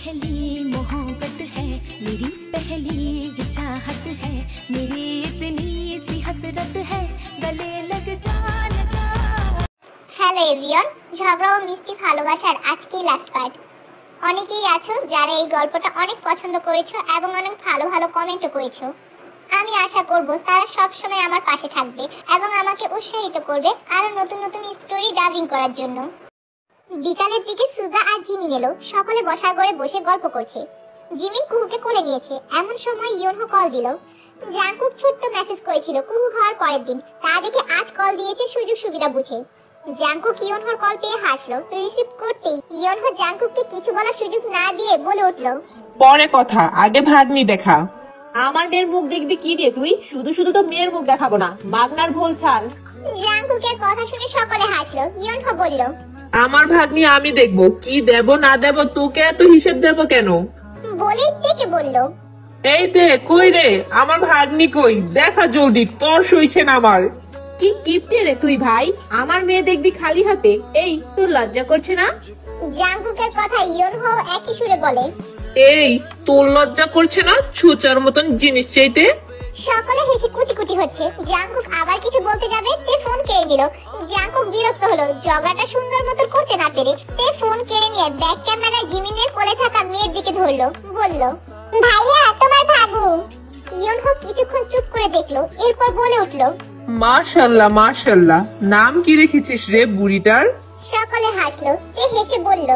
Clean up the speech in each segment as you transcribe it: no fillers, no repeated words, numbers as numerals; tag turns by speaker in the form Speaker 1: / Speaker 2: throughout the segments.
Speaker 1: पहली मोहब्बत है, मेरी पहली ये चाहत है, मेरी इतनी सी हसरत है, गले लग जा न जा।
Speaker 2: হ্যালো এভরিওয়ান, ঝগড়া ও মিষ্টি ভালোবাসার আজকেই লাস্ট পার্ট। অনেকেই আছো যারা এই গল্পটা অনেক পছন্দ করেছো এবং অনেক ভালো ভালো কমেন্টও করেছো। আমি আশা করব তারা সব সময় আমার পাশে থাকবে এবং আমাকে উৎসাহিত করবে আরো নতুন নতুন স্টোরি ডাবিং করার জন্য। বিকালের দিকে সুগা আর জিমিন এলো। সকলে বসার ঘরে বসে গল্প করছে। জিমিন কুহুকে কোলে নিয়েছে। এমন সময় ইয়োনহো কল দিল। জাংকুক ছোট্ট মেসেজ করেছিল কুহু হওয়ার পরের দিন, তা দেখে আজ কল দিয়েছে সুযোগ সুবিধা বুঝে। জাংকুক ইয়োনহোর কল পেয়ে হাসলো। রিসিভ করতেই ইয়োনহো জাংকুককে কিছু বলার সুযোগ না দিয়ে বলে উঠলো,
Speaker 3: পরে কথা, আগে ভাগ্নি দেখা।
Speaker 4: আমার মেয়ের মুখ দেখবি কি রে তুই? শুধু শুধু তো মেয়ের মুখ দেখাবো না, মাগনার ভোল ছাড়।
Speaker 2: জাংকুকের কথা শুনে সকলে হাসলো। ইয়োনহো বলল,
Speaker 3: আমার ভাগ্নি আমি দেখবো, কি দেব না দেব তোকে এত হিসেব দেব কেন?
Speaker 2: বলেই থেকে বলল,
Speaker 3: এই তে কই রে, আমার ভাগ্নি কই, দেখা জলদি, তোর সইছে না আমার।
Speaker 4: কি কিপটে রে তুই ভাই, আমার মেয়ে দেখবি খালি হাতে। এই তোর লজ্জা করছে না?
Speaker 2: জাংকুকের কথা ইয়োনহো একই সুরে বলে,
Speaker 3: এই তোর লজ্জা করছে না ছুচার মতন জিনিস চাইতে?
Speaker 2: সকলে হেসে কুটি কুটি হচ্ছে। জাংকুক আবার কিছু বলতে যাবে, তে ফোন কেড়ে নিল। জাংকুক বিরক্ত হলো ঝগড়াটা সুন্দর মতো করতে না পেরে। তে ফোন কেড়ে নিয়ে ব্যাক ক্যামেরায় জিমিনের কোলে থাকা মেয়ের দিকে ধরলো। বলল, ভাইয়া তোমার ভাগ্নি। ইয়োনহো কিছুক্ষণ চুপ করে দেখলো, এরপর বলে উঠলো,
Speaker 3: মাশাআল্লাহ মাশাআল্লাহ, নাম কি রেখেছিস রে বুড়িটার?
Speaker 2: সকলে হাসলো। তে হেসে বলল,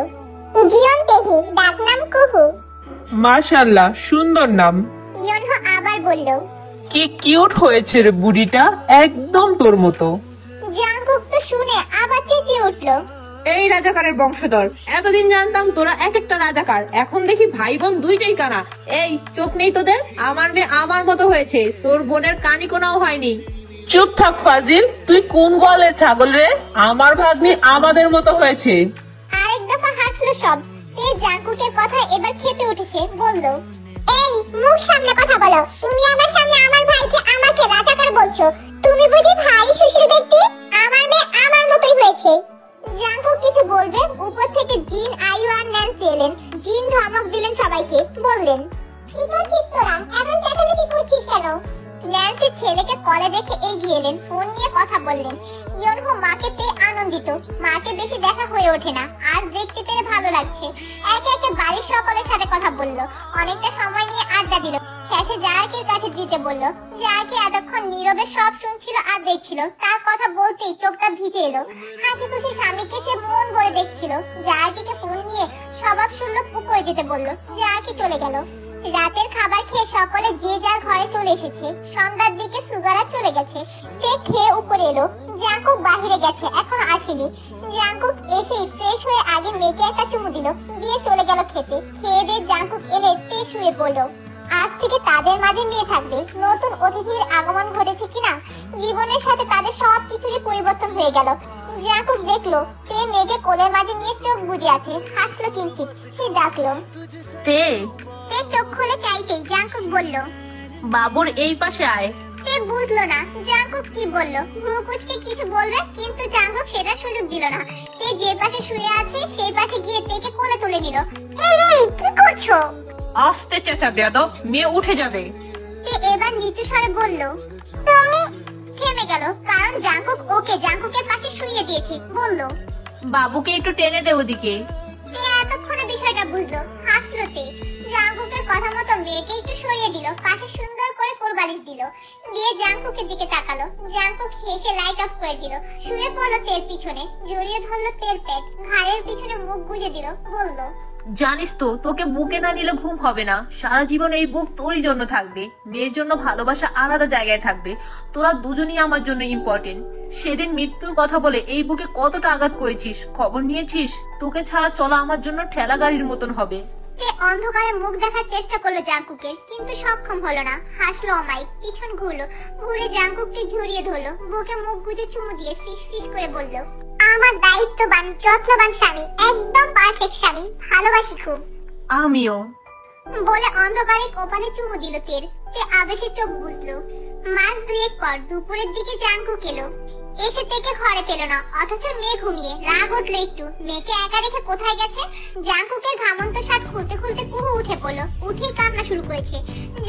Speaker 2: জিয়ন তেহি, ডাকনাম কুহু।
Speaker 3: মাশাআল্লাহ, সুন্দর নাম।
Speaker 2: ইয়োনহো আবার বলল,
Speaker 3: কি কিউট হয়েছে রে বুড়িটা, একদম তোর মতো।
Speaker 2: জাংকুক তো শুনে আবার চেঁচিয়ে উঠলো,
Speaker 4: এই রাজাকারের বংশধর, এতদিন জানতাম তোরা এক একটা রাজাকার, এখন দেখি ভাই বোন দুইটাই কানা। এই চোখ নেই তোদের? আমার মেয়ে আমার মতো হয়েছে, তোর বোনের কানি কোনাও হয়নি।
Speaker 3: চুপ থাক ফাজিল, তুই কোন গলের ছাগল রে? আমার ভাগ্নি আমাদের মতো হয়েছে।
Speaker 2: আরেক দফা হাসলো সব। তে জাংকুকের কথা এবার খেপে উঠেছে। বলল, এই মুখ সামনে কথা বলো, তুমি আমার সামনে আমার ভাইকে আমাকে রাজাকার বলছো? তুমি বুঝি ভাই সুশীল ব্যক্তি? আমার মেয়ে আমার মতোই হয়েছে। জাংকুক কিছু বলবে, উপর থেকে জিন, আয়ু আর ন্যান্সি এলেন। জিন ধমক দিলেন সবাইকে। বললেন, কি করছিস তোরা? এমন চেঁচামেচি করছিস কেন? ন্যান্সি ছেলেকে কলে দেখে এগিয়ে এলেন। ফোন নিয়ে কথা বললেন। ইয়োনহো মাকে পেয়ে আনন্দিত। মাকে বেশি দেখা হয়ে ওঠে না, আর দেখতে পেরে ভালো লাগছে। একে একে বাড়ির সকলের সাথে কথা বলল। অনেকটা সময় নিয়ে আড্ডা দিল। শেষে জায়াকির কাছে দিতে বলল। জায়াকি এতক্ষণ নীরবে সব শুনছিল আর দেখছিল। তার কথা বলতেই চোখটা ভিজে এলো। হাসি খুশি স্বামীকে সে মন ভরে দেখছিল। জায়াকিকে ফোন নিয়ে স্বভাব সুলভ উপরে যেতে বলল। জায়াকি চলে গেল। রাতের খাবার খেয়ে সকলে যে যার ঘরে চলে এসেছে। সন্ধ্যার দিকে সুগারা চলে গেছে। তে খেয়ে উপরে এলো। জাংকুক বাহিরে গেছে, এখনো আসেনি। জাংকুক এসেই ফ্রেশ হয়ে আগে মেয়েকে একটা চুমু দিল, দিয়ে চলে গেল খেতে। খেয়ে দিয়ে জাংকুক এলে তে শুয়ে পড়লো। আজ থেকে তাদের মাঝে মেয়ে থাকবে। নতুন অতিথির আগমন ঘটেছে কিনা, জীবনের সাথে তাদের সব কিছুরই পরিবর্তন হয়ে গেল। জাংকুক দেখলো তে মেয়েকে কোলের মাঝে নিয়ে চোখ বুজে আছে। হাসলো কিঞ্চিত। সে ডাকলো,
Speaker 4: তে
Speaker 2: তে চোখ খুলে চাইতেই জাংকুক বলল,
Speaker 4: বাবুর এই পাশে আয়।
Speaker 2: তে বুঝলো না জাংকুক কি বলল। ভ্রুকুচকে কিছু বলবে, কিন্তু জাংকুক সেটার সুযোগ দিল না। তে যে পাশে শুয়ে আছে সেই পাশে গিয়ে তেকে কোলে তুলে নিল। এই কি করছো?
Speaker 4: আস্তে চেঁচা বেয়াদব, মেয়ে উঠে যাবে।
Speaker 2: তে এবার নিচু স্বরে বলল, তুমি। থেমে গেল, কারণ জাংকুক ওকে জাংকুকের পাশে শুইয়ে দিয়েছে। বলল,
Speaker 4: বাবুকে একটু টেনে দে ওদিকে।
Speaker 2: তে এতক্ষণে বিষয়টা বুঝলো। হাসলো তে। জাংকুকের কথা মতো মেয়েকে একটু সরিয়ে দিল। পাশে সুন্দর করে কোলবালিশ দিল, দিয়ে জাংকুকের দিকে তাকালো। জাংকুক হেসে লাইট অফ করে দিল। শুয়ে পড়লো তের পিছনে, জড়িয়ে ধরলো তের পেট, ঘাড়ের পিছনে মুখ গুজে দিল। বলল,
Speaker 4: জানিস তো তোকে বুকে না নিলে ঘুম হবে না। সারা জীবন এই বুক তোরই জন্য থাকবে। মেয়ের জন্য ভালোবাসা আলাদা জায়গায় থাকবে। তোরা দুজনই আমার জন্য ইম্পর্টেন্ট। সেদিন মৃত্যুর কথা বলে এই বুকে কতটা আঘাত করেছিস, খবর নিয়েছিস? তোকে ছাড়া চলা আমার জন্য ঠেলা গাড়ির মতন হবে।
Speaker 2: তে অন্ধকারে মুখ দেখার চেষ্টা করলো জাংকুকের, কিন্তু সক্ষম হলো না। হাসলো অমায়িক, পিছন ঘুরলো। ঘুরে জাংকুককে ঝুরিয়ে ধরলো। বুকে মুখ গুজে চুমু দিয়ে ফিস ফিস করে বলল, আমার দায়িত্ববান যত্নবান স্বামী, একদম পারফেক্ট স্বামী, ভালোবাসি খুব।
Speaker 4: আমিও।
Speaker 2: বলে অন্ধকারে কপালে চুমু দিল তের। তে আবেশে চোখ বুঝলো। মাস দুয়েক পর দুপুরের দিকে জাংকুক এলো। এসে থেকে ঘরে পেল না, অথচ মেয়ে ঘুমিয়ে। রাগ উঠলো একটু, মেয়েকে একা রেখে কোথায় গেছে। জাঙ্কুকের ঘামন্ত শার্ট খুলতে খুলতে কুহু উঠে পড়লো, উঠেই কান্না শুরু করেছে।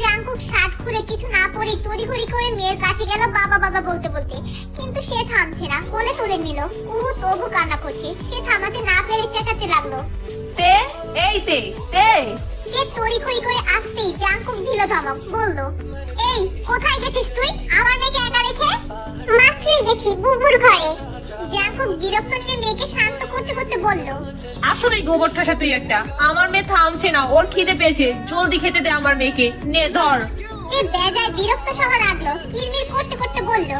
Speaker 2: জাঙ্কুক শার্ট খুলে কিছু না পরেই তড়িঘড়ি করে মেয়ের কাছে গেল বাবা বাবা বলতে বলতে, কিন্তু সে থামছে না, কোলে তুলে নিল। কুহু তবু কান্না করছে, সে থামাতে না পেরে চেঁচাতে লাগলো,
Speaker 4: তে এই তে তে।
Speaker 2: কে তড়িঘড়ি করে আসতেই জাঙ্কুক দিল ধমক, বলল, এই কোথায় গেছিস তুই আমার মেয়েকে একা রেখে? মাত্রই গেছি বুবুর ঘরে। জাঙ্কুক বিরক্ত নিয়ে মেয়েকে শান্ত করতে করতে বলল,
Speaker 4: আসলে গোবর ঠাসা তুই একটা। আমার মেয়ে থামছে না, ওর খিদে পেয়েছে, জলদি খেতে দে আমার মেয়েকে, নে ধর।
Speaker 2: এ বেজায় বিরক্ত সহ রাখলো, কিরমির করতে করতে বলল,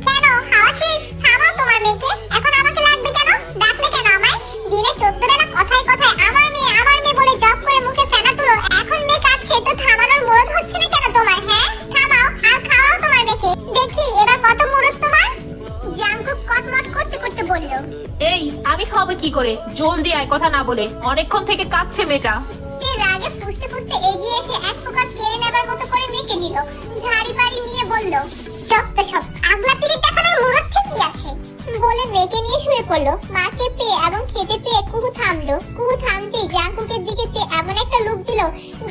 Speaker 2: কেন হাওয়া শেষ? থামাও তোমার মেয়েকে, এখন আমাকে লাগবে কেন? ডাকলে কেন আমায়? দিনে 14 বেলা কথায় কথায় আমার মেয়ে বলে জব করে মুখে ফেনা তুলো, এখন মেয়ে কাঁদছে তো থামানোর মুরদ হচ্ছে না কেন তোমার? হ্যাঁ থামাও আর খাওয়াও তোমার মেয়েকে, দেখি এবার কত মুরদ তোমার। জাঙ্কুক কটমট করতে করতে বলল,
Speaker 4: এই আমি খাওয়াবো কি করে? জলদি আয়, কথা না বলে, অনেকক্ষণ থেকে কাঁদছে মেয়েটা।
Speaker 2: সে রাগে ফুসতে ফুসতে এগিয়ে এসে এক প্রকার কেড়ে নেবার মতো করে মেয়েকে নিল, ঝাড়ি বাড়ি নিয়ে বলল, চত্ব সব আগলা পিড়ি দেখানোর মুরদ ঠিকই আছে বলে মেয়েকে নিয়ে শুয়ে পড়লো। মাকে পেয়ে এবং খেতে পেয়ে কুহু থামলো। কুহু থামতেই জাঙ্কুকের দিকে এমন একটা লুক দিল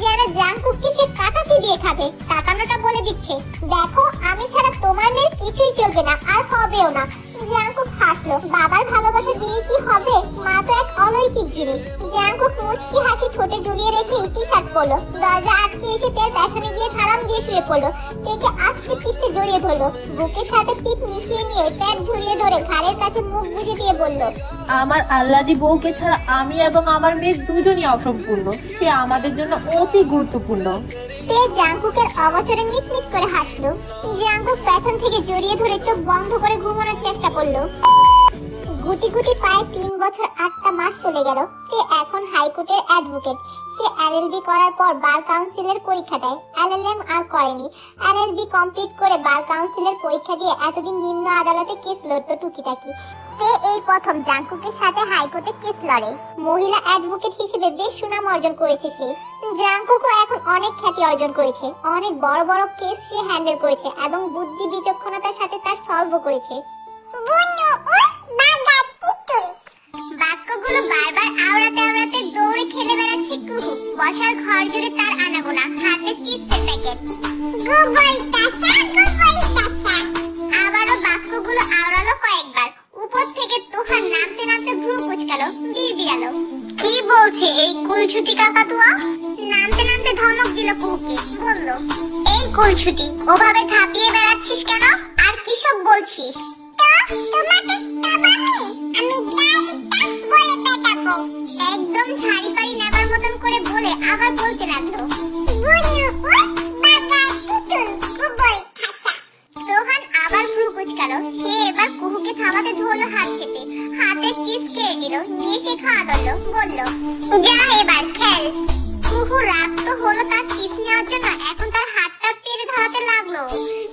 Speaker 2: যেন জাঙ্কুককে সে কাঁটাচি দিয়ে খাবে। তাকানোটা বলে দিচ্ছে, দেখো আমি ছাড়া তোমার মেয়ের কিছুই চলবে না, আর হবেও না। জাঙ্কুক হাসলো, বাবার ভালোবাসা দিয়ে কি হবে? মা তো এক অলৌকিক জিনিস। জাঙ্কুক মুচকি হাসি ঠোঁটে জড়িয়ে রেখে টি শার্ট পরলো, দরজা আটকে এসে তের পেছনে গিয়ে থালাম দিয়ে শুয়ে পড়লো। তেকে আস্তে পিষ্টে জড়িয়ে ধরলো, বুকের সাথে পিঠ মিশিয়ে নিয়ে পেট ঝুলিয়ে ধরে ঘাড়ের কাছে মুখ গুজে দিয়ে বলল,
Speaker 4: আমার আল্লাদি বউকে ছাড়া আমি এবং আমার মেয়ে দুজনই অসম্পূর্ণ, সে আমাদের জন্য অতি গুরুত্বপূর্ণ।
Speaker 2: তে জাঙ্কুকের অগোচরে মিটমিট করে হাসলো। জাঙ্কুক পেছন থেকে জড়িয়ে ধরে চোখ বন্ধ করে ঘুমানোর চেষ্টা করলো। গুটি গুটি পায়ে 3 বছর 8টা মাস চলে গেল। সে এখন হাইকোর্টের অ্যাডভোকেট। সে এলএলবি করার পর বার কাউন্সিলের পরীক্ষা দেয়, এলএলএম আর করেনি। এলএলবি কমপ্লিট করে বার কাউন্সিলের পরীক্ষা দিয়ে এতদিন নিম্ন আদালতে কেস লড়তো টুকিটাকি। সে এই প্রথম জাঙ্কুকের সাথে হাইকোর্টে কেস লড়ে। মহিলা অ্যাডভোকেট হিসেবে বেশ সুনাম অর্জন করেছে সে। জাঙ্কুকও এখন অনেক খ্যাতি অর্জন করেছে, অনেক বড় বড় কেস সে হ্যান্ডেল করেছে এবং বুদ্ধি বিচক্ষণতার সাথে তার সলভও করেছে। বাক্যগুলো বারবার আওড়াতে আওড়াতে দৌড়ে খেলে বেড়াচ্ছে কুহু। বসার ঘর জুড়ে তার আনাগোনা, হাতে চিপসের প্যাকেট। আবারও বাক্যগুলো আওড়ালো কয়েকবার। উপর থেকে তুফান নামতে নামতে ভ্রু কুচকালো, বিড়বিড়ালো, কি বলছে এই কুলছুটি কাকাতুয়া? নামতে নামতে ধমক দিল কুহুকে, বলল, এই কুলছুটি ওভাবে থাপিয়ে বেড়াচ্ছিস কেন? আর কি সব বলছিস? একদম ঝাড়ি পাড়ি নেবার মতন করে বলে আবার বলতে লাগলো, তোহান আবার ভ্রু কুচকালো। সে এবার কুহুকে থামাতে ধরলো হাত চেপে, হাতে চিপস কেড়ে নিল, নিয়ে সে খাওয়া ধরলো, বলল, যা এবার খেল। কুহু রাগ তো হলো তার চিপস নেওয়ার জন্য, এখন তার হাতটা পেরে ধরাতে লাগলো।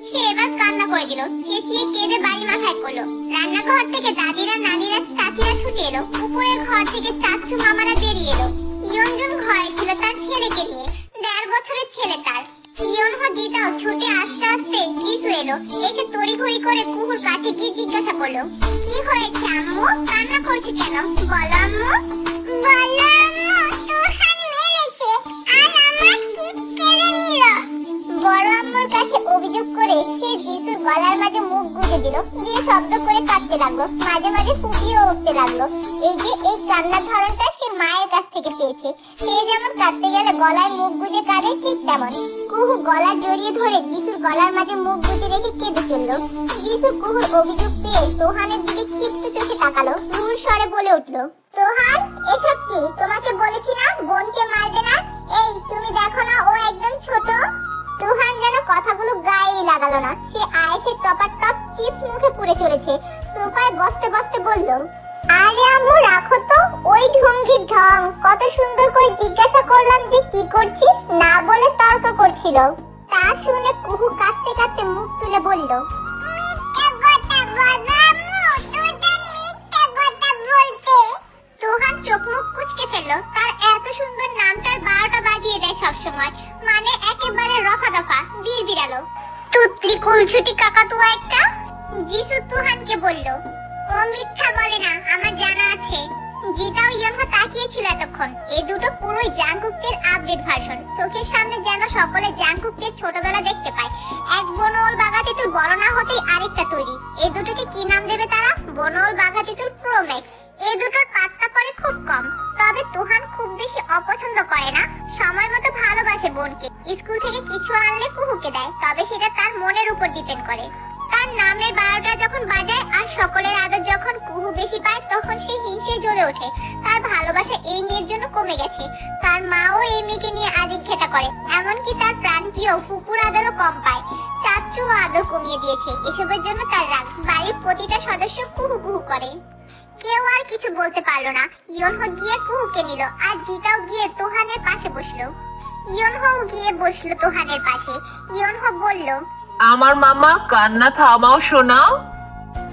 Speaker 2: সে এবার কান্না করে দিল, চেঁচিয়ে কেঁদে বাড়ি মাথায় করলো। রান্নাঘর থেকে দাদিরা, নানিরা, চাচিরা ছুটে এলো। উপরের ঘর থেকে চাচু মামারা বেরিয়ে এলো। ইয়নজন ঘরে ছিল তার ছেলেকে নিয়ে, 1.5 বছরের ছেলে তার। ইয়নহো জিতাও ছুটে আস্তে আস্তে জিসু এলো। এসে তড়িঘড়ি করে কুহুর কাছে গিয়ে জিজ্ঞাসা করলো, কি হয়েছে আম্মু? কান্না করছো কেন? বলো আম্মু। বলো আম্মু, তুহান মেরেছে আর আমার টিপ কেড়ে নিল। বড় আম্মুর কাছে অভিযোগ করে সে জিসুর গলার মাঝে মুখ গুজে দিল, দিয়ে শব্দ করে কাঁদতে লাগলো, মাঝে মাঝে ফুঁপিয়ে উঠতে লাগলো। এই যে এই কান্নার ধরনটা সে মায়ের কাছ থেকে পেয়েছে। সে যেমন কাঁদতে গেলে গলায় মুখ গুজে কাঁদে, ঠিক তেমন কুহু গলা জড়িয়ে ধরে জিসুর গলার মাঝে মুখ গুজে রেখে কেঁদে চলল। জিসু কুহুর অভিযোগ পেয়ে তোহানের দিকে ক্ষিপ্ত চোখে তাকালো, রুর স্বরে বলে উঠলো, তোহান এসব কি? তোমাকে বলেছি না বোনকে মারবে না। এই তুমি দেখো না ও একদম ছোট। তুহান যেন কথাগুলো গায়েই লাগালো না। সে আয়েশের টপার টপ চিপস মুখে পুড়ে চলেছে। সোফায় বসতে বসতে বলল, আরে আম্মু রাখো তো ওই ঢঙ্গির ঢং। কত সুন্দর করে জিজ্ঞাসা করলাম যে কি করছিস, না বলে তর্ক করছিল। তা শুনে কুহু কাঁদতে কাঁদতে মুখ তুলে বলল, মিথ্যা কথা বলো আম্মু, তোদের মিথ্যা কথা বলতে। তুহান চোখ মুখ কুঁচকে ফেললো। তার এত সুন্দর নামটার 12টা বাজিয়ে দেয় সবসময়, মানে একেবারে রফা দফা, বিড়বিড়ালো, তুতলি কুলছুটি কাকাতুয়া একটা। জিসু তুহানকে বলল, বলল, ও মিথ্যা বলে না, আমার জানা আছে। জিতাও ইয়নহো তাকিয়েছিল এতক্ষণ। এই দুটো পুরোই জাংকুকের আপডেট ভার্সন। চোখের সামনে যেন সকলে জাংকুকের ছোটবেলা দেখতে পায়। এক বনওয়াল বাঘাতিতুর বড় না হতেই আরেকটা তৈরি। এই দুটোকে কি নাম দেবে তারা? বনওয়াল বাঘাতিতুর প্রো ম্যাক্স। এই দুটোর পাত্তা পড়ে খুব কম। তবে তুহান খুব বেশি অপছন্দ করে না, সময় মতো ভালোবাসে বোনকে। স্কুল থেকে কিছু আনলে কুহুকে দেয়, তবে সেটা তার মনের উপর ডিপেন্ড করে। তার নামের 12টা যখন বাজায় আর সকলের আদর যখন কুহু বেশি পায়, তখন সে হিংসে জ্বলে ওঠে। তার ভালোবাসা এই মেয়ের জন্য কমে গেছে। তার মাও এই মেয়েকে নিয়ে আদিক্ষেতা করে, এমনকি তার প্রাণপ্রিয় ফুপুর আদরও কম পায়। চাচুও আদর কমিয়ে দিয়েছে। এসবের জন্য তার রাগ। বাড়ির প্রতিটা সদস্য কুহু কুহু করে। কেউ আর কিছু বলতে পারলো না। ইয়নহো গিয়ে কুহুকে নিল, আর জিতাও গিয়ে তোহানের পাশে বসলো। ইয়নহো গিয়ে বসলো তোহানের পাশে। ইয়নহো বলল,
Speaker 3: আমার মামা, কান্না থামাও সোনা।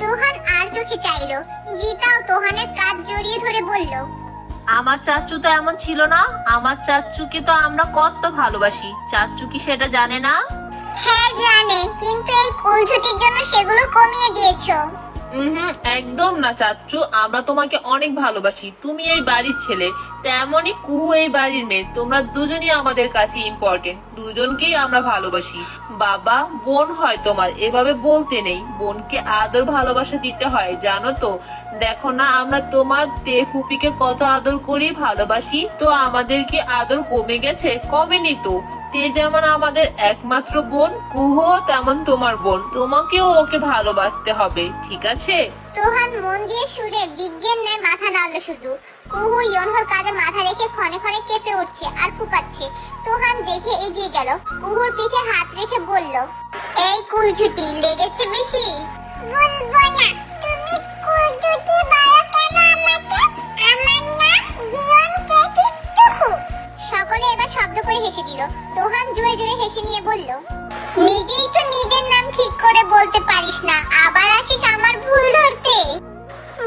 Speaker 2: তোহান আর চোখে চাইলো। জিতাও তোহানের কাঁধ জড়িয়ে ধরে বলল,
Speaker 4: আমার চাচু তো এমন ছিল না। আমার চাচুকে তো আমরা কত ভালোবাসি। চাচু কি সেটা জানে না?
Speaker 2: হ্যাঁ জানে, কিন্তু এই কুলঝুটির জন্য সেগুলো কমিয়ে দিয়েছো।
Speaker 3: একদম না চাচ্চু, আমরা তোমাকে অনেক ভালোবাসি। তুমি এই বাড়ির ছেলে, তেমনই কুহু এই বাড়ির মেয়ে। তোমরা দুজনই আমাদের কাছে ইম্পর্টেন্ট। দুজনকেই আমরা ভালোবাসি। বাবা বোন হয় তোমার, এভাবে বলতে নেই। বোনকে আদর ভালোবাসা দিতে হয়, জানো তো। দেখো না আমরা তোমার ফুপিকে কত আদর করি, ভালোবাসি। তো আমাদের কি আদর কমে গেছে? কমেনি তো। তে যেমন আমাদের একমাত্র বোন, কুহু তেমন তোমার বোন। তোমাকেও ওকে ভালোবাসতে হবে, ঠিক আছে?
Speaker 2: তোহান মন দিয়ে শুনে বিজ্ঞান নেয় মাথা নাড়ল শুধু। কুহু ইয়নহোর কাঁধে মাথা রেখে ক্ষণে ক্ষণে কেঁপে উঠছে আর ফুপাচ্ছে। তোহান দেখে এগিয়ে গেল, কুহুর পিঠে হাত রেখে বলল, এই কুলঝুটি লেগেছে বেশি? বলবো না, তুমি কুলঝুটি বলো কেন আমাকে? আমার নাম জিয়ন কেটি কুহু। সকলে এবার শব্দ করে হেসে দিল। তোহান জোরে জোরে হেসে নিয়ে বলল, নিজেই তো নিজের নাম ঠিক করে বলতে পারিস না, আবার আসিস আমার ভুল ধরতে।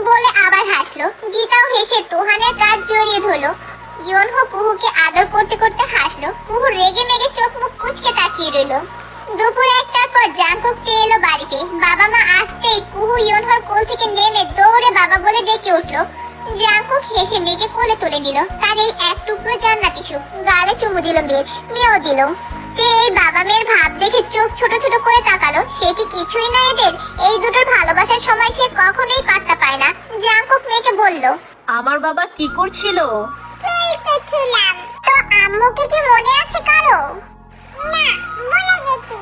Speaker 2: বলে আবার হাসলো। জিতাও হেসে তোহানের কাঁধ জড়িয়ে ধরলো। ইয়নহো কুহুকে আদর করতে করতে হাসলো। কুহু রেগে মেগে চোখ মুখ কুঁচকে তাকিয়ে রইল। দুপুর 1টার পর জাংকুক এলো বাড়িতে। বাবা মা আসতেই কুহু ইয়নহোর কোল থেকে নেমে দৌড়ে বাবা বলে ডেকে উঠলো। জাংকুক হেসে মেয়েকে কোলে তুলে নিল। তার এই এক টুকরো জান্নাতি সুখ। গালে চুমু দিল মেয়েও দিল। এই বাবা মেয়ের ভাব দেখে চোখ ছোট ছোট করে তাকালো। সে কি কিছুই না এদের? এই দুটোর ভালোবাসার সময় সে কখনোই পাত্তা পায় না। জাংকুক মেয়েকে বলল,
Speaker 4: আমার বাবা কি করছিল?
Speaker 2: খেলতেছিলাম। তো আম্মুকে কি মনে আছে কারো? না, ভুলে গেছি।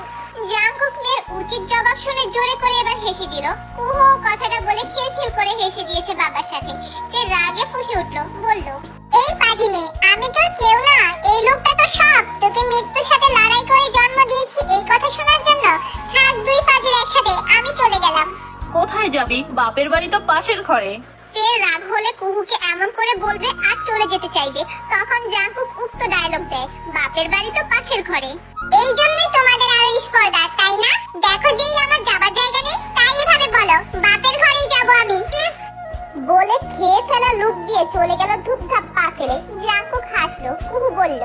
Speaker 2: জাংকুক মেয়ের উচিত জবাব শুনে জোরে করে এবার হেসে দিল। কুহু কথাটা বলে খিলখিল করে হেসে দিয়েছে বাবার সাথে। সে রাগে ফুঁসে উঠলো, বলল, এই পাজি মেয়ে, আমি তোর কেউ না। এই লোকটা তো সব। তোকে মৃত্যুর সাথে লড়াই করে জন্ম দিয়েছি এই কথা শোনার জন্য। থাক দুই পাজির একসাথে, আমি চলে গেলাম।
Speaker 4: কোথায় যাবি? বাপের বাড়ি তো পাশের ঘরে।
Speaker 2: তে রাগ হলে কুহুকে এমন করে বলবে আর চলে যেতে চাইবে, তখন জাংকুক উক্ত ডায়লগ দেয়, বাপের বাড়ি তো পাশের ঘরে। এই জন্যই তোমাদের আরো স্পর্ধা, তাই না? দেখো যেই আমার যাবার জায়গা নেই, তাই এভাবে বলো বাপের ঘরেই যাবো আমি। বলে খেয়ে ফেলা লুক দিয়ে চলে গেল ধুপধাপ পা ফেলে। জাংকুক হাসলো। কুহু বলল,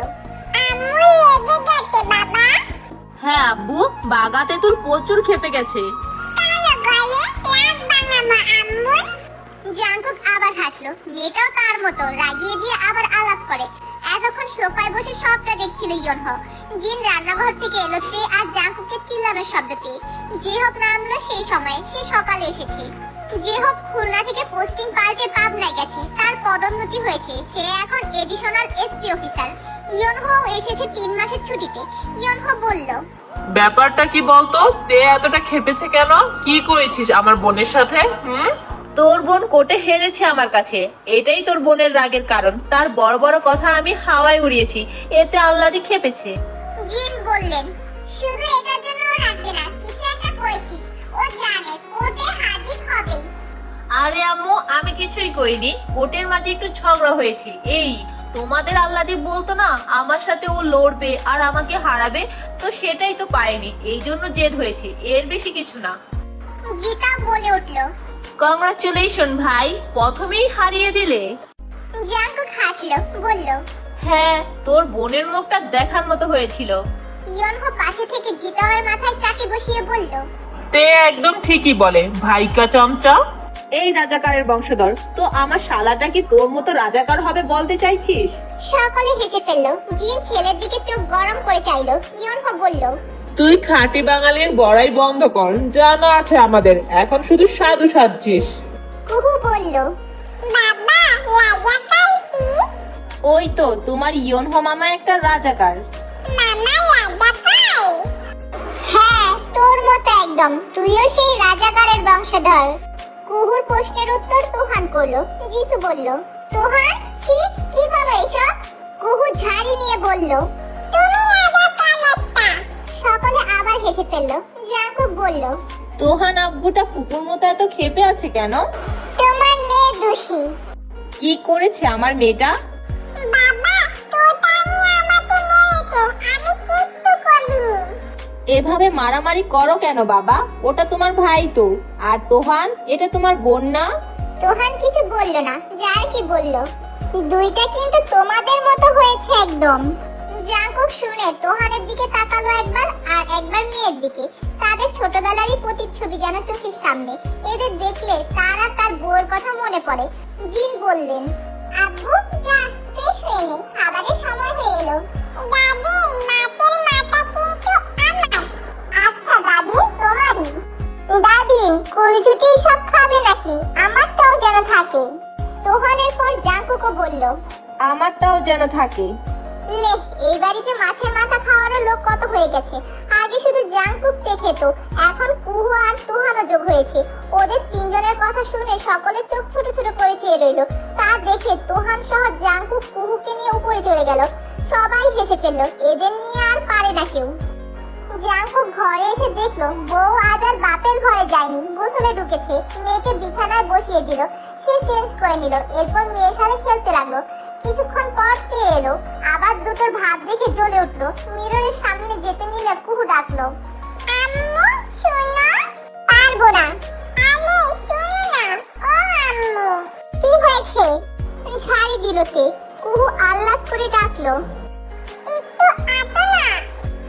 Speaker 2: আম্মু রেগে গেছে বাবা।
Speaker 4: হ্যাঁ আব্বু, বাগাতে তোর প্রচুর খেপে গেছে।
Speaker 2: জাংকুক আবার হাসলো। মেয়েটাও তার মতো রাগিয়ে দিয়ে আবার আলাপ করে। এতক্ষণ সোফায় বসে সবটা দেখছিল ইয়নহো। জিন রান্নাঘর থেকে এলো তে আর জাংকুকের চিল্লানোর শব্দ পেয়ে। যে হোক নামলো সেই সময়ে। সে সকালে এসেছে। যে হোক খুলনা থেকে পোস্টিং পাল্টে পাবনায় গেছে। তার পদোন্নতি হয়েছে। সে এখন এডিশনাল এসপি অফিসার। ইয়নহো এসেছে 3 মাসের ছুটিতে। ইয়নহো বলল,
Speaker 3: ব্যাপারটা কি বলতো? তে এতটা খেপেছে কেন? কি করেছিস আমার বোনের সাথে?
Speaker 4: তোর বোন কোর্টে হেরেছে আমার কাছে। এটাই তোর বোনের রাগের কারণ। তার বড় বড় কথা আমি হাওয়ায় উড়িয়েছি, এতে আল্লাদি খেপেছে।
Speaker 2: জিন বললেন, শুধু এটার জন্য ও রাখবে না, কিছু একটা করেছিস। ও জানে কোর্টে হাজির হবে।
Speaker 4: আরে আম্মু, আমি কিছুই করিনি। কোর্টের মাঝে একটু ঝগড়া হয়েছে, এই। তোমাদের আল্লাদি বলতো না আমার সাথে ও লড়বে আর আমাকে হারাবে, তো সেটাই তো পায়নি, এই জন্য জেদ হয়েছে, এর বেশি কিছু না।
Speaker 2: জিতা বলে উঠলো,
Speaker 4: কংগ্রাচুলেশন ভাই, প্রথমেই হারিয়ে দিলে।
Speaker 2: জাংকুক হাসলো, বলল,
Speaker 4: হ্যাঁ, তোর বোনের মুখটা দেখার মতো হয়েছিল।
Speaker 2: ইয়নহো পাশে থেকে জিতাওয়ার মাথায় চাকি বসিয়ে বলল,
Speaker 3: তে একদম ঠিকই বলে ভাইকা চমচা।
Speaker 4: এই রাজাকারের বংশধর, তো আমার শালাটা কি তোর মতো রাজাকার হবে বলতে চাইছিস?
Speaker 2: সকলে হেসে ফেললো। জিন ছেলের দিকে চোখ গরম করে চাইলো। ইয়নহো বলল,
Speaker 3: তুই খাঁটি বাঙালির বড়াই বন্ধ কর, জানা আছে আমাদের, এখন শুধু সাধু সাজছিস।
Speaker 2: কুহু বলল, বাবা রাজাকার কি?
Speaker 4: ওই তো তোমার ইয়নহো মামা একটা রাজাকার।
Speaker 2: মামা রাজাকার? হ্যাঁ, তোর মতো একদম, তুইও সেই রাজাকারের বংশধর। কুহুর প্রশ্নের উত্তর তুহান করলো। জিতু বলল, তুহান ছি, কি বলো এসব? কুহু ঝাড়ি নিয়ে বলল, তুমি রাজাকার একটা। সকলে আবার হেসে ফেললো। জাঙ্কুক বলল,
Speaker 4: তোহান আব্বুটা ফুকুর মতো এত ক্ষেপে আছে কেন?
Speaker 2: তোমার মেয়ে দোষী।
Speaker 4: কি করেছে আমার মেয়েটা?
Speaker 2: বাবা তোতানি আমাকে মেরেছে, আমি কিচ্ছু করিনি।
Speaker 4: এভাবে মারামারি করো কেন বাবা? ওটা তোমার ভাই তো। আর তোহান, এটা তোমার বোন না?
Speaker 2: তোহান কিছু বলল না। যার কি বলল, দুইটা কিন্তু তোমাদের মতো হয়েছে একদম। জাঙ্কুক শুনে তোহানের দিকে তাকালো একবার, আর একবার মেয়ের দিকে। তাদের ছোটবেলারই প্রতিচ্ছবি যেন চোখের সামনে। এদের দেখলে তার আর তার বউয়ের কথা মনে পড়ে। জিন বললেন, আব্বু যা ফ্রেশ হয়ে নে, খাবারের সময় হয়ে এলো। দাদি মাছের মাথা কিন্তু আমার। আচ্ছা দাদি, তোমারই। দাদি কুলজুটি সব খাবে নাকি? আমারটাও যেন থাকে। তোহানের পর জাঙ্কুকও বলল,
Speaker 4: আমারটাও যেন থাকে।
Speaker 2: লে, এই বাড়িতে মাছের মাথা খাওয়ারও লোক কত হয়ে গেছে। আগে শুধু জাঙ্কুককে খেত, এখন কুহু আর তুহানও যোগ হয়েছে। ওদের তিনজনের কথা শুনে সকলে চোখ ছোট ছোট করে চেয়ে রইল। তা দেখে তুহান সহ জাঙ্কুক কুহুকে নিয়ে উপরে চলে গেল। সবাই হেসে ফেলল, এদের নিয়ে আর পারে না কেউ। জাঙ্কুক ঘরে এসে দেখলো বউ আজ আর বাপের ঘরে যায়নি, গোসলে ঢুকেছে। মেয়েকে বিছানায় বসিয়ে দিল, সে চেঞ্জ করে নিল, এরপর মেয়ের সাথে খেলতে লাগলো। কিছুক্ষণ পর সে এলো, আবার দুটোর ভাব দেখে জ্বলে উঠলো। মিররের সামনে যেতে নিলে কুহু ডাকলো, আম্মু শোনো। পারবো না। আরে শোনো না, ও আম্মু। কি হয়েছে? ঝাড়ি দিল সে। কুহু আহ্লাদ করে ডাকলো, একটু আতো না।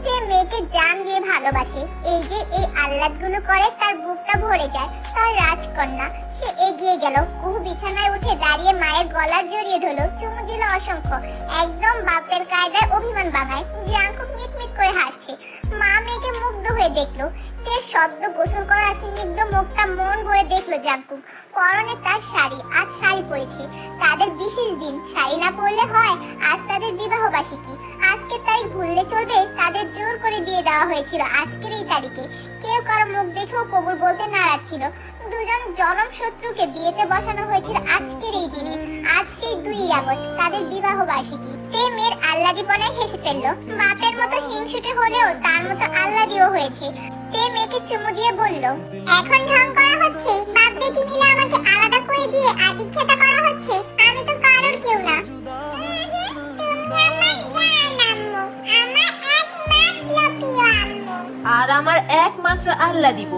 Speaker 2: সে মেয়েকে জান দিয়ে ভালোবাসে। এই যে এই আহ্লাদ গুলো করে তার বুকটা ভরে যায়। তার রাজকন্যা। সে এগিয়ে গেল, কুহু বিছানায় উঠে দাঁড়িয়ে মায়ের গলা জড়িয়ে ধরলো, চুমু দিল অসংখ্য। একদম বাপের কায়দায় অভিমান বাঙায়। জাঙ্কুক মিটমিট করে হাসছে। মা মেয়েকে মুগ্ধ হয়ে দেখলো। সে সদ্য গোসল করা স্নিগ্ধ মুখটা মন ভরে দেখলো জাঙ্কুক। পরনে তার শাড়ি, আজ শাড়ি পরেছে। তাদের বিশেষ দিন, শাড়ি না পরলে হয়? আজ তাদের বিবাহ বার্ষিকী। আজকের তারিখ ভুললে চলবে? তাদের জোর করে দিয়ে দেওয়া হয়েছিল আজকের এই তারিখে। কেউ কারো মুখ দেখেও কবুল বলতে নারাজ ছিল। দুজন জনম শত্রুকে বিয়েতে বসানো হয়েছিল আজকের এই দিনে। আজ সেই 2 আগস্ট, তাদের বিবাহ বার্ষিকী। তে মেয়ের আহ্লাদীপনায় হেসে ফেললো। বাপের মতো হিংসুটে হলেও তার মতো আহ্লাদীও হয়েছে। তে মেয়েকে চুমু দিয়ে বলল, এখন ঢং করা হচ্ছে? বাপ বেটি মিলে আমাকে আলাদা করে দিয়ে আদিক্ষেতা করা হচ্ছে? আমি তো কারোর কেউ না।
Speaker 4: আর আমার একমাত্র আল্লাহ দিব।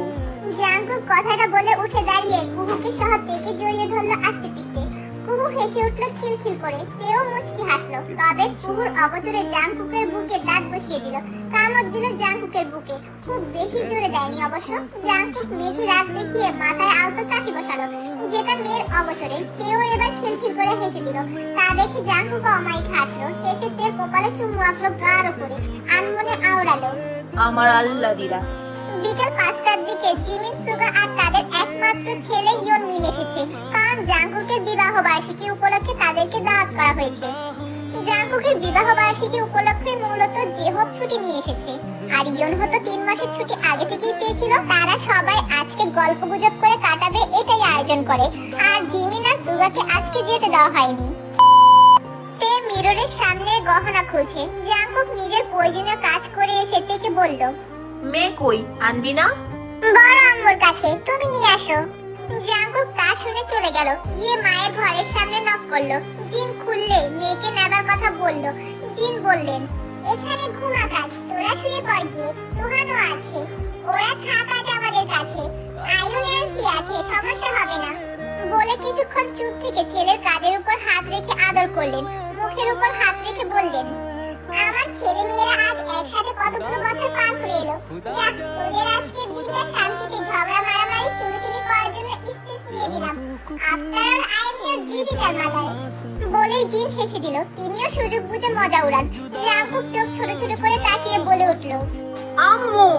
Speaker 2: জাঙ্কুক কথাটা বলে উঠে দাঁড়িয়ে কুহুকে সহ তেকে জড়িয়ে ধরলো আস্তে পিস্তে। কুহু হেসে উঠলো খিলখিল করে। তেও মুচকি হাসলো। তবে কুহুর অগোচরে জাঙ্কুকের বুকে দাঁত বসিয়ে দিল, কামড় দিল জাঙ্কুকের বুকে। খুব বেশি জোরে দেয়নি অবশ্য। জাঙ্কুক মেয়েকে রাগ দেখিয়ে মাথায় আলতো চাটি বসালো, যেটা মেয়ের অগোচরে। তেও এবার খিলখিল করে হেসে দিল। তা দেখে জাঙ্কুক অমায়িক হাসলো। হেসে তের কপালে চুমু আঁকলো গাঢ় করে, আনমনে আওড়ালো,
Speaker 4: আমার আল্লাহ দিরা।
Speaker 2: বিকেল 5টার দিকে জিমিন সুগা আর তাদের একমাত্র ছেলে ইয়ন মিন এসেছে, কারণ জাঙ্কুকের বিবাহ বার্ষিকী উপলক্ষে তাদেরকে দাওয়াত করা হয়েছে। জাঙ্কুকের বিবাহ বার্ষিকী উপলক্ষে মূলত জেহব ছুটি নিয়ে এসেছে, আর ইয়ন হতো 3 মাসের ছুটি আগে থেকেই পেয়েছিল। তারা সবাই আজকে গল্প গুজব করে কাটাবে, এটাই আয়োজন করে। আর জিমিন আর সুগাকে আজকে যেতে দেওয়া হয়নি। তে মিররের সামনে গহনা খুলছে। জাঙ্কুক নিজের প্রয়োজনীয় কাজ করে এসে থেকে বলল,
Speaker 4: মেয়ে কই, আনবি না?
Speaker 2: বড় আম্মুর কাছে, তুমি নিয়ে আসো। জাঙ্কুক তা শুনে চলে গেল, গিয়ে মায়ের ঘরের সামনে নক করলো। জিন খুললে মেয়েকে নেবার কথা বলল। জিন বললেন, এখানে ঘুমা কাজ, তোরা শুয়ে পড় গিয়ে, তুহানও আছে, ওরা থাক আজ আমাদের কাছে। আয়ু ন্যান্সি আছে, সমস্যা হবে না। বলে কিছুক্ষণ চুপ থেকে ছেলের কাঁধের উপর হাত রেখে আদর করলেন। মুখের উপর হাত রেখে বললেন, আমার ছেলে মেয়েরা আজ একসাথে কতগুলো বছর পার করে এলো। যাক, তোদের আজকে দিনটা শান্তিতে ঝগড়া মারামারি চুরি করার জন্য স্পেস দিয়ে দিলাম। After all I am your digital mother. বলেই জিন হেসে দিল। তিনিও সুযোগ বুঝে মজা উড়ান। জাঙ্কুক চোখ ছোট ছোট করে তাকিয়ে বলে উঠল,
Speaker 4: আম্মু।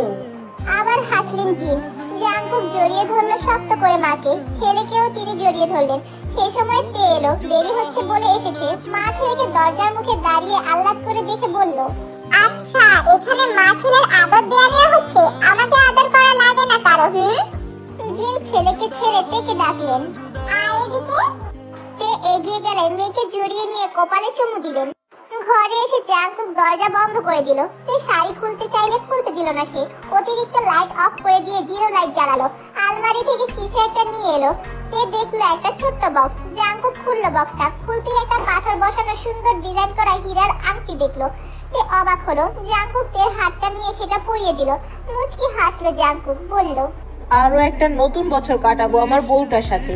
Speaker 2: আবার হাসলেন জিন। জাঙ্কুক জড়িয়ে ধরলো শক্ত করে মাকে। ছেলেকেও তিনি জড়িয়ে ধরলেন। সেই সময় তে এলো। দেরি হচ্ছে বলে এসেছে। মা ছেলেকে দরজার মুখে দাঁড়িয়ে আহ্লাদ করে দেখে বলল, আচ্ছা, এখানে মা ছেলের আদর দেওয়া হচ্ছে। আমাকে আদর করা লাগে না কারো? জিন ছেলেকে ছেড়ে তেকে ডাকলেন, আয় এদিকে। তে এগিয়ে গেলে মেয়েকে জড়িয়ে নিয়ে কপালে চুমু দিলেন। ঘরে এসে জাঙ্কুক দরজা বন্ধ করে দিল। তে শাড়ি খুলতে চাইলে খুলতে দিল না সে। অতিরিক্ত লাইট অফ করে দিয়ে জিরো লাইট জ্বালালো। আলমারি থেকে কিছু একটা নিয়ে এলো। তে দেখলো একটা ছোট্ট বক্স। জাঙ্কুক খুললো বক্সটা। খুলতেই একটা পাথর বসানো সুন্দর ডিজাইন করা হীরার আংটি দেখলো। তে অবাক হলো। জাঙ্কুক তের হাতটা নিয়ে সেটা পরিয়ে দিল। মুচকি হাসলো জাঙ্কুক, বলল,
Speaker 4: আরো একটা নতুন বছর কাটাবো আমার বউটার সাথে।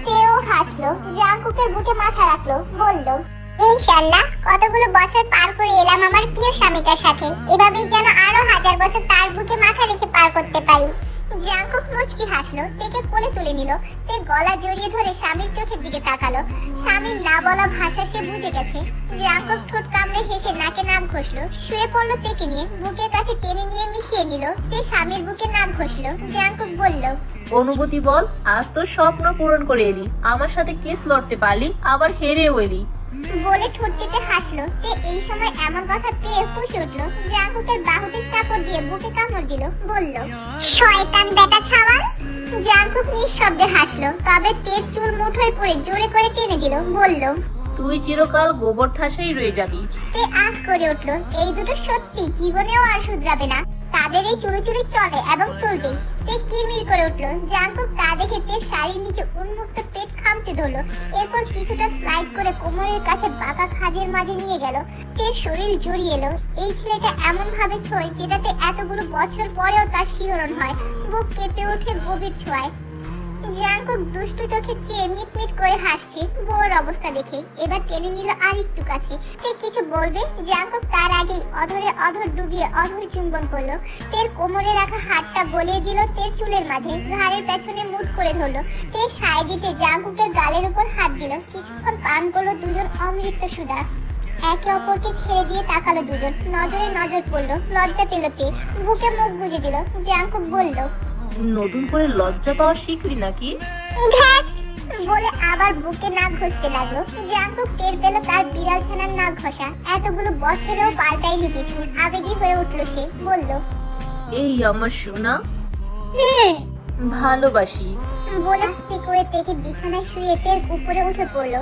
Speaker 2: তেও হাসলো। জাঙ্কুকের বুকে মাথা রাখলো, বলল, ইনশাআল্লাহ কতগুলো বছর পার করে এলাম আমার প্রিয় স্বামীটার সাথে। এভাবেই যেন আরো 1000 বছর তার বুকে মাথা রেখে পার করতে পারি। জাঙ্কুক মুচকি হাসলো। তেকে কোলে তুলে নিল। তে গলা জড়িয়ে ধরে স্বামীর চোখের দিকে তাকালো। স্বামীর না বলা ভাষা সে বুঝে গেছে। জাঙ্কুক ঠোঁট কামড়ে হেসে নাকে নাক ঘষলো। শুয়ে পড়লো তেকে নিয়ে। বুকের কাছে টেনে নিয়ে মিশিয়ে নিল। তে স্বামীর বুকে নাক ঘষলো। জাঙ্কুক বলল,
Speaker 4: অনুভূতি বল, আজ তো স্বপ্ন পূরণ করে এলি। আমার সাথে কেস লড়তে পারলি, আবার হেরেও এলি।
Speaker 2: বলে ঠোঁট টিপে হাসলো। তে এই সময় এমন কথা পেয়ে ফুঁসে উঠলো। জাঙ্কুকের বাহুতে চাপড় দিয়ে বুকে কামড় দিল, বলল, শয়তান বেটা ছাওয়াল। জাঙ্কুক নিঃশব্দে হাসলো। তবে তেজ চুল মুঠোয় পড়ে জোরে করে টেনে দিল, বলল,
Speaker 4: তুই চিরকাল গোবর ঠাসাই রয়ে যাবি।
Speaker 2: তে আজ করে উঠলো। এই দুটো সত্যি জীবনেও আর শুধরাবে না। তাদের এই চুরি চলে এবং চলবে। তে কিরমির করে উঠলো। জাঙ্কুক তা দেখে তের শাড়ির নিচে উন্মুক্ত পেট খামচে ধরলো। এরপর কিছুটা স্লাইড করে কোমরের কাছে বাঁকা খাজের মাঝে নিয়ে গেল। তের শরীর জড়িয়ে এলো। এই ছেলেটা এমন ভাবে ছোঁয় যেটাতে এতগুলো বছর পরেও তার শিহরণ হয়। বুক কেঁপে ওঠে গভীর ছোঁয়ায়। জাঙ্কুক দুষ্টু চোখে চেয়ে মিটমিট করে হাসছে বউর অবস্থা দেখে। এবার টেনে নিল আর একটু কাছে। তে কিছু বলবে, জাঙ্কুক তার আগেই অধরে অধর ডুবিয়ে অধর চুম্বন করলো। তের কোমরে রাখা হাতটা গলিয়ে দিল তের চুলের মাঝে। ঘাড়ের পেছনে মুঠ করে ধরলো। তের সায় দিতে জাঙ্কুকের গালের উপর হাত দিল। কিছুক্ষণ পান করলো দুজন অমৃত সুধা। একে অপরকে ছেড়ে দিয়ে তাকালো দুজন। নজরে নজর পড়লো। লজ্জা পেল তে। বুকে মুখ গুজে দিল। জাঙ্কুক বলল,
Speaker 4: নতুন করে লজ্জা পাওয়া শিখলি নাকি?
Speaker 2: বলে আবার বুকে নাক ঘষতে লাগলো। জাঙ্কুক টের পেল তার বিড়াল ছানার নাক ঘষা। এতগুলো বছরেও পাল্টাইনি কিছু। আবেগী হয়ে উঠলো সে, বলল,
Speaker 4: এই আমার সোনা, ভালোবাসি।
Speaker 2: বলে আস্তে করে তেকে বিছানায় শুয়ে তের উপরে উঠে পড়লো।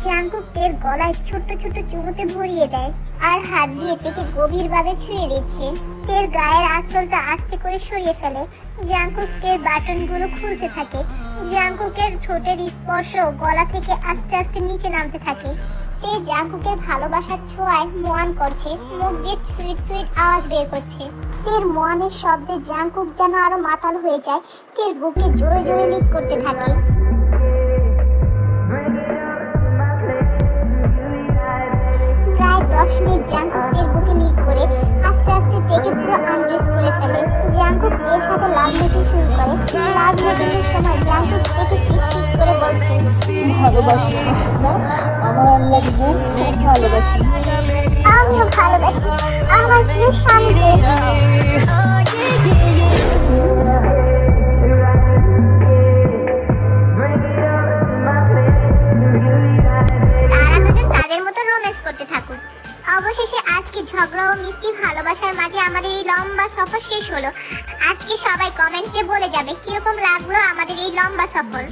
Speaker 2: জাঙ্কুক তের গলায় ছোট্ট ছোট্ট চুমুতে ভরিয়ে দেয় আর হাত দিয়ে তেকে গভীরভাবে ছুঁয়ে দিচ্ছে। তের গায়ের আঁচলটা আস্তে করে সরিয়ে ফেলে। জাঙ্কুক তের বাটনগুলো খুলতে থাকে। জাঙ্কুকের ঠোঁটের স্পর্শ গলা থেকে আস্তে আস্তে নিচে নামতে থাকে। তে জাঙ্কুকের ভালোবাসার ছোঁয়ায় মোয়ান করছে। মুখ দিয়ে সুইট সুইট আওয়াজ বের করছে। তের মোয়ানের শব্দে জাঙ্কুক যেন আরো মাতাল হয়ে যায়। তের বুকে জোরে জোরে লিক করতে থাকে। প্রায় 10 মিনিট জাঙ্কুক তের বুকে লিক করে আস্তে আস্তে তেকে পুরো আনড্রেস করে ফেলে। জাঙ্কুক তের সাথে লাভ মেশিন শুরু করে। লাভ মেশিনের সময় জাঙ্কুক তেকে কিস করে বলছে,
Speaker 4: ভালোবাসি আমার আল্লাহ বউ, ভালোবাসি।
Speaker 2: আমিও ভালোবাসি আমার প্রিয় স্বামীকে। তারা দুজন তাদের মতো রোম্যান্স করতে থাকুক। অবশেষে আজকে ঝগড়া ও মিষ্টি ভালোবাসার মাঝে আমাদের এই লম্বা সফর শেষ হলো। আজকে সবাই কমেন্টে বলে যাবে কিরকম লাগলো আমাদের এই লম্বা সফর।